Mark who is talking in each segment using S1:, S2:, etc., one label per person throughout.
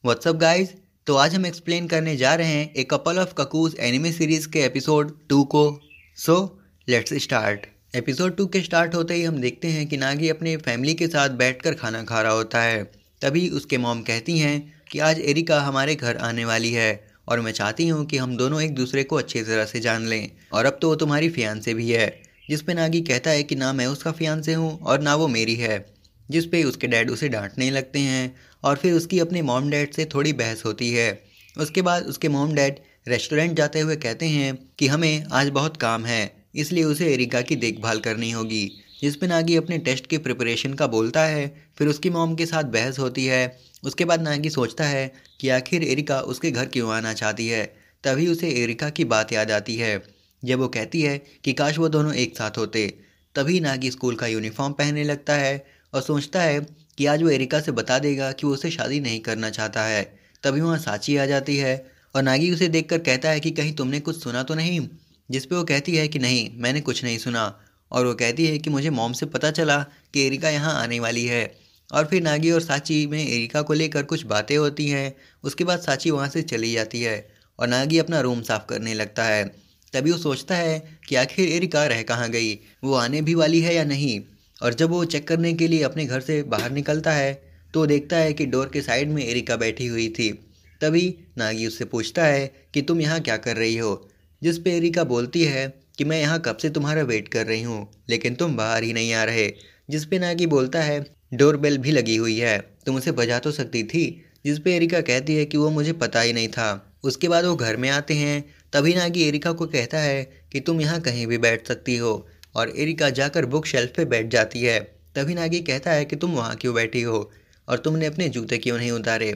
S1: WhatsApp guys. तो आज हम एक्सप्लेन करने जा रहे हैं a couple of cuckoos anime series के एपिसोड 2 को। So let's start. एपिसोड 2 के स्टार्ट होते ही हम देखते हैं कि नागी अपने फैमिली के साथ बैठकर खाना खा रहा होता है। तभी उसके मॉम कहती हैं कि आज एरिका हमारे घर आने वाली है और मैं चाहती हूँ कि हम दोनों एक दूसरे को अच्छी तरह से जान लें, और अब तो वो तुम्हारी फियांसे भी है। जिस पे नागी कहता है कि ना मैं उसका फियांसे हूँ और ना वो मेरी है। जिस पे उसके डैड उसे डांटने लगते हैं और फिर उसकी अपने मॉम डैड से थोड़ी बहस होती है। उसके बाद उसके मॉम डैड रेस्टोरेंट जाते हुए कहते हैं कि हमें आज बहुत काम है, इसलिए उसे एरिका की देखभाल करनी होगी। जिस पे नागी अपने टेस्ट की प्रिपरेशन का बोलता है। फिर उसकी मॉम के साथ बहस होती है। उसके बाद नागी सोचता है कि आखिर एरिका उसके घर क्यों आना चाहती है। तभी उसे एरिका की बात याद आती है जब वो कहती है कि काश वो दोनों एक साथ होते। तभी नागी स्कूल का यूनिफॉर्म पहनने लगता है और सोचता है कि आज वो एरिका से बता देगा कि वो उसे शादी नहीं करना चाहता है। तभी वहाँ साची आ जाती है और नागी उसे देखकर कहता है कि कहीं तुमने कुछ सुना तो नहीं। जिस पे वो कहती है कि नहीं, मैंने कुछ नहीं सुना। और वो कहती है कि मुझे मॉम से पता चला कि एरिका यहाँ आने वाली है। और फिर नागी और साची में एरिका को लेकर कुछ बातें होती हैं। उसके बाद साची वहाँ से चली जाती है और नागी अपना रूम साफ करने लगता है। तभी वो सोचता है कि आखिर एरिका रह कहाँ गई, वो आने भी वाली है या नहीं। और जब वो चेक करने के लिए अपने घर से बाहर निकलता है तो वो देखता है कि डोर के साइड में एरिका बैठी हुई थी। तभी नागी उससे पूछता है कि तुम यहाँ क्या कर रही हो। जिस पे एरिका बोलती है कि मैं यहाँ कब से तुम्हारा वेट कर रही हूँ, लेकिन तुम बाहर ही नहीं आ रहे। जिस पे नागी बोलता है डोर बेल भी लगी हुई है, तुम उसे बजा तो सकती थी। जिस पे एरिका कहती है कि वो मुझे पता ही नहीं था। उसके बाद वो घर में आते हैं। तभी नागी एरिका को कहता है कि तुम यहाँ कहीं भी बैठ सकती हो, और एरिका जाकर बुक शेल्फ पे बैठ जाती है। तभी नागी कहता है कि तुम वहाँ क्यों बैठी हो और तुमने अपने जूते क्यों नहीं उतारे,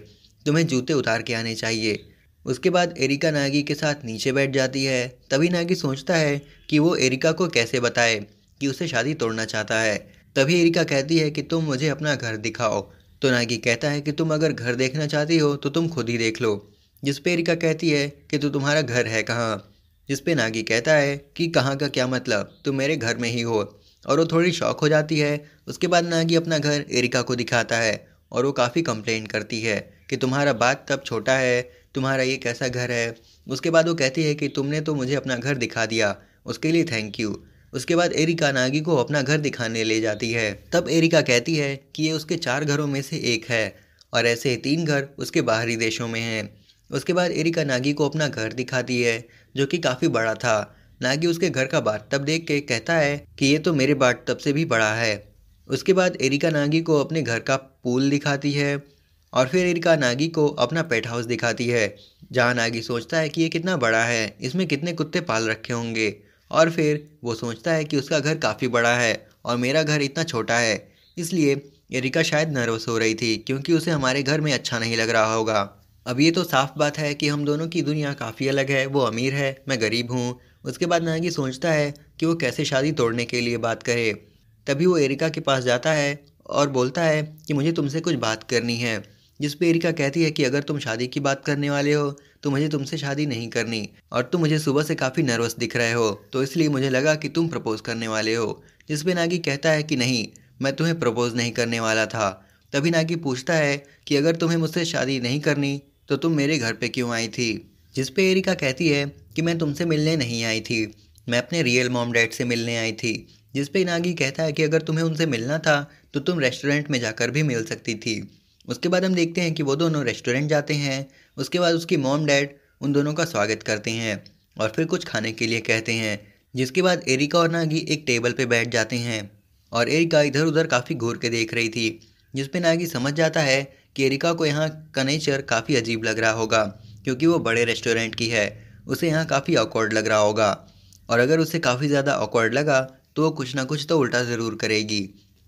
S1: तुम्हें जूते उतार के आने चाहिए। उसके बाद एरिका नागी के साथ नीचे बैठ जाती है। तभी नागी सोचता है कि वो एरिका को कैसे बताए कि उसे शादी तोड़ना चाहता है। तभी एरिका कहती है कि तुम मुझे अपना घर दिखाओ। तो नागी कहता है कि तुम अगर घर देखना चाहती हो तो तुम खुद ही देख लो। जिस पे एरिका कहती है कि तो तुम्हारा घर है कहाँ। जिस पे नागी कहता है कि कहाँ का क्या मतलब, तुम मेरे घर में ही हो। और वो थोड़ी शॉक हो जाती है। उसके बाद नागी अपना घर एरिका को दिखाता है और वो काफ़ी कंप्लेंट करती है कि तुम्हारा बात तब छोटा है, तुम्हारा ये कैसा घर है। उसके बाद वो कहती है कि तुमने तो मुझे अपना घर दिखा दिया, उसके लिए थैंक यू। उसके बाद एरिका नागी को अपना घर दिखाने ले जाती है। तब एरिका कहती है कि ये उसके 4 घरों में से एक है और ऐसे 3 घर उसके बाहरी देशों में हैं। उसके बाद एरिका नागी को अपना घर दिखाती है जो कि काफ़ी बड़ा था। नागी उसके घर का बाथटब देख के कहता है कि ये तो मेरे बाथटब से भी बड़ा है। उसके बाद एरिका नागी को अपने घर का पूल दिखाती है और फिर एरिका नागी को अपना पेट हाउस दिखाती है, जहाँ नागी सोचता है कि ये कितना बड़ा है, इसमें कितने कुत्ते पाल रखे होंगे। और फिर वो सोचता है कि उसका घर काफ़ी बड़ा है और मेरा घर इतना छोटा है। इसलिए एरिका शायद नर्वस हो रही थी क्योंकि उसे हमारे घर में अच्छा नहीं लग रहा होगा। अब ये तो साफ बात है कि हम दोनों की दुनिया काफ़ी अलग है, वो अमीर है, मैं गरीब हूँ। उसके बाद नागी सोचता है कि वो कैसे शादी तोड़ने के लिए बात करे। तभी वो एरिका के पास जाता है और बोलता है कि मुझे तुमसे कुछ बात करनी है। जिस पे एरिका कहती है कि अगर तुम शादी की बात करने वाले हो तो मुझे तुमसे शादी नहीं करनी, और तुम मुझे सुबह से काफ़ी नर्वस दिख रहे हो तो इसलिए मुझे लगा कि तुम प्रपोज़ करने वाले हो। जिस पे नागी कहता है कि नहीं, मैं तुम्हें प्रपोज़ नहीं करने वाला था। तभी नागी पूछता है कि अगर तुम्हें मुझसे शादी नहीं करनी तो तुम मेरे घर पे क्यों आई थी। जिस पे एरिका कहती है कि मैं तुमसे मिलने नहीं आई थी, मैं अपने रियल मॉम डैड से मिलने आई थी। जिस पे नागी कहता है कि अगर तुम्हें उनसे मिलना था तो तुम रेस्टोरेंट में जाकर भी मिल सकती थी। उसके बाद हम देखते हैं कि वो दोनों रेस्टोरेंट जाते हैं। उसके बाद उसकी मॉम डैड उन दोनों का स्वागत करते हैं और फिर कुछ खाने के लिए कहते हैं। जिसके बाद एरिका और नागी एक टेबल पे बैठ जाते हैं और एरिका इधर उधर काफ़ी घूर के देख रही थी। जिस पे नागी समझ जाता है कि एरिका को यहाँ का नेचर काफ़ी अजीब लग रहा होगा क्योंकि वो बड़े रेस्टोरेंट की है, उसे यहाँ काफ़ी ऑकवर्ड लग रहा होगा। और अगर उसे काफ़ी ज़्यादा ऑकवर्ड लगा तो वो कुछ ना कुछ तो उल्टा ज़रूर करेगी।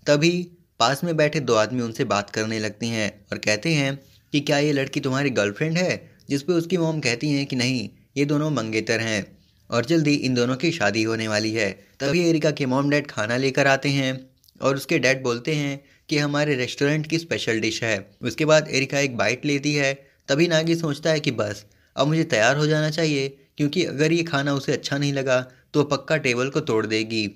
S1: तभी पास में बैठे 2 आदमी उनसे बात करने लगती हैं और कहते हैं कि क्या ये लड़की तुम्हारी गर्लफ्रेंड है। जिस पे उसकी मॉम कहती हैं कि नहीं, ये दोनों मंगेतर हैं और जल्दी इन दोनों की शादी होने वाली है। तभी एरिका के मॉम डैड खाना लेकर आते हैं और उसके डैड बोलते हैं कि हमारे रेस्टोरेंट की स्पेशल डिश है। उसके बाद एरिका एक बाइट लेती है। तभी नागी सोचता है कि बस अब मुझे तैयार हो जाना चाहिए क्योंकि अगर ये खाना उसे अच्छा नहीं लगा तो पक्का टेबल को तोड़ देगी।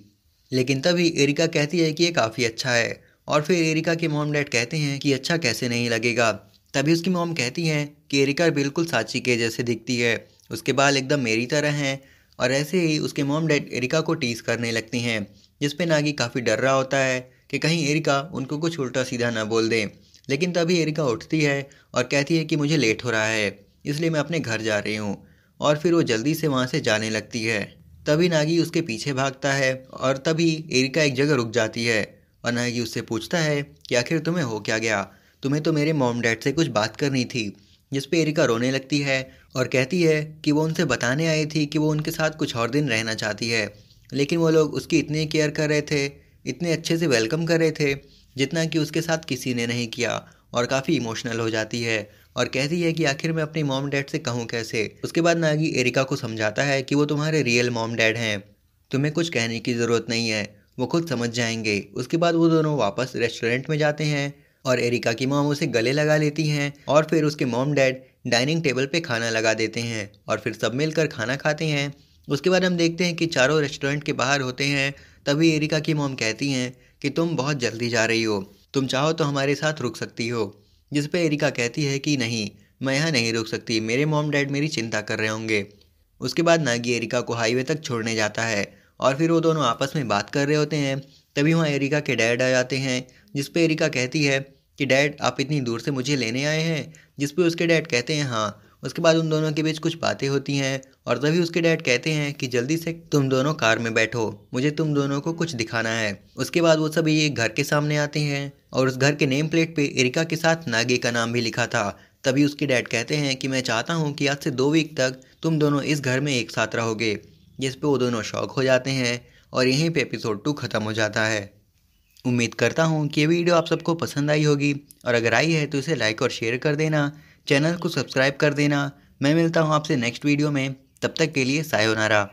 S1: लेकिन तभी एरिका कहती है कि ये काफ़ी अच्छा है और फिर एरिका के मॉम डैड कहते हैं कि अच्छा कैसे नहीं लगेगा। तभी उसकी मॉम कहती हैं कि एरिका बिल्कुल साची के जैसे दिखती है, उसके बाल एकदम मेरी तरह हैं। और ऐसे ही उसके मॉम डैड एरिका को टीज करने लगती हैं, जिस पे नागी काफ़ी डर रहा होता है कि कहीं एरिका उनको कुछ उल्टा सीधा ना बोल दे। लेकिन तभी एरिका उठती है और कहती है कि मुझे लेट हो रहा है, इसलिए मैं अपने घर जा रही हूँ। और फिर वो जल्दी से वहाँ से जाने लगती है। तभी नागी उसके पीछे भागता है और तभी एरिका एक जगह रुक जाती है। और नागी उससे पूछता है कि आखिर तुम्हें हो क्या गया, तुम्हें तो मेरे मॉम डैड से कुछ बात करनी थी। जिस पे एरिका रोने लगती है और कहती है कि वो उनसे बताने आई थी कि वो उनके साथ कुछ और दिन रहना चाहती है, लेकिन वो लोग उसकी इतनी केयर कर रहे थे, इतने अच्छे से वेलकम कर रहे थे, जितना कि उसके साथ किसी ने नहीं किया। और काफ़ी इमोशनल हो जाती है और कहती है कि आखिर मैं अपनी मॉम डैड से कहूँ कैसे। उसके बाद नागी एरिका को समझाता है कि वो तुम्हारे रियल मॉम डैड हैं, तुम्हें कुछ कहने की ज़रूरत नहीं है, वो खुद समझ जाएंगे। उसके बाद वो दोनों वापस रेस्टोरेंट में जाते हैं और एरिका की मॉम उसे गले लगा लेती हैं और फिर उसके मॉम डैड डाइनिंग टेबल पे खाना लगा देते हैं और फिर सब मिलकर खाना खाते हैं। उसके बाद हम देखते हैं कि चारों रेस्टोरेंट के बाहर होते हैं। तभी एरिका की मॉम कहती हैं कि तुम बहुत जल्दी जा रही हो, तुम चाहो तो हमारे साथ रुक सकती हो। जिस पे एरिका कहती है कि नहीं, मैं यहाँ नहीं रुक सकती, मेरे मॉम डैड मेरी चिंता कर रहे होंगे। उसके बाद नागी एरिका को हाईवे तक छोड़ने जाता है और फिर वो दोनों आपस में बात कर रहे होते हैं। तभी वहाँ एरिका के डैड आ जाते हैं, जिस पे एरिका कहती है कि डैड आप इतनी दूर से मुझे लेने आए हैं। जिस पे उसके डैड कहते हैं हाँ। उसके बाद उन दोनों के बीच कुछ बातें होती हैं और तभी उसके डैड कहते हैं कि जल्दी से तुम दोनों कार में बैठो, मुझे तुम दोनों को कुछ दिखाना है। उसके बाद वो सभी एक घर के सामने आते हैं और उस घर के नेम प्लेट पे एरिका के साथ नागी का नाम भी लिखा था। तभी उसके डैड कहते हैं कि मैं चाहता हूँ कि आज से 2 वीक तक तुम दोनों इस घर में एक साथ रहोगे। जिस पे वो दोनों शौक हो जाते हैं और यहीं पे एपिसोड 2 ख़त्म हो जाता है। उम्मीद करता हूँ कि ये वीडियो आप सबको पसंद आई होगी, और अगर आई है तो इसे लाइक और शेयर कर देना, चैनल को सब्सक्राइब कर देना। मैं मिलता हूँ आपसे नेक्स्ट वीडियो में, तब तक के लिए सायोनारा।